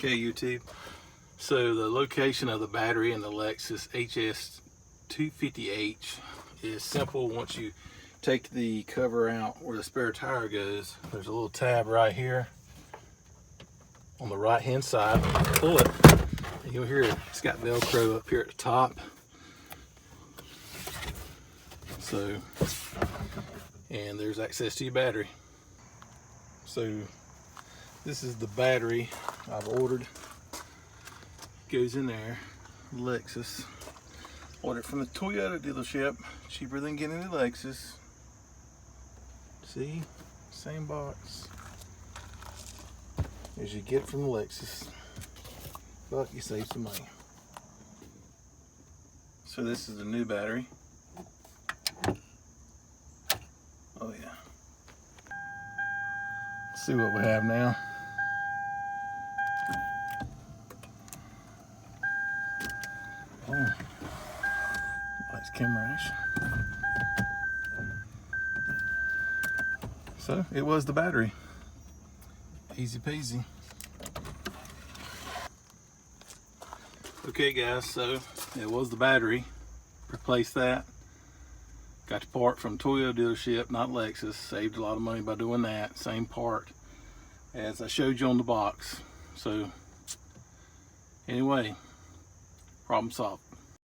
Okay, YouTube. So the location of the battery in the Lexus HS250H is simple. Once you take the cover out where the spare tire goes, there's a little tab right here on the right hand side. Pull it, and you'll hear it's got Velcro up here at the top. So, and there's access to your battery. So this is the battery I've ordered. Goes in there. Lexus. Ordered from the Toyota dealership. Cheaper than getting a Lexus. See? Same box as you get from the Lexus. But you save some money. So this is the new battery. Oh yeah. Let's see what we have now. Oh, lights, camera, action. So it was the battery. Easy peasy. Okay guys, so it was the battery. Replaced that. Got the part from Toyota dealership, not Lexus. Saved a lot of money by doing that. Same part as I showed you on the box. So anyway, problem solved.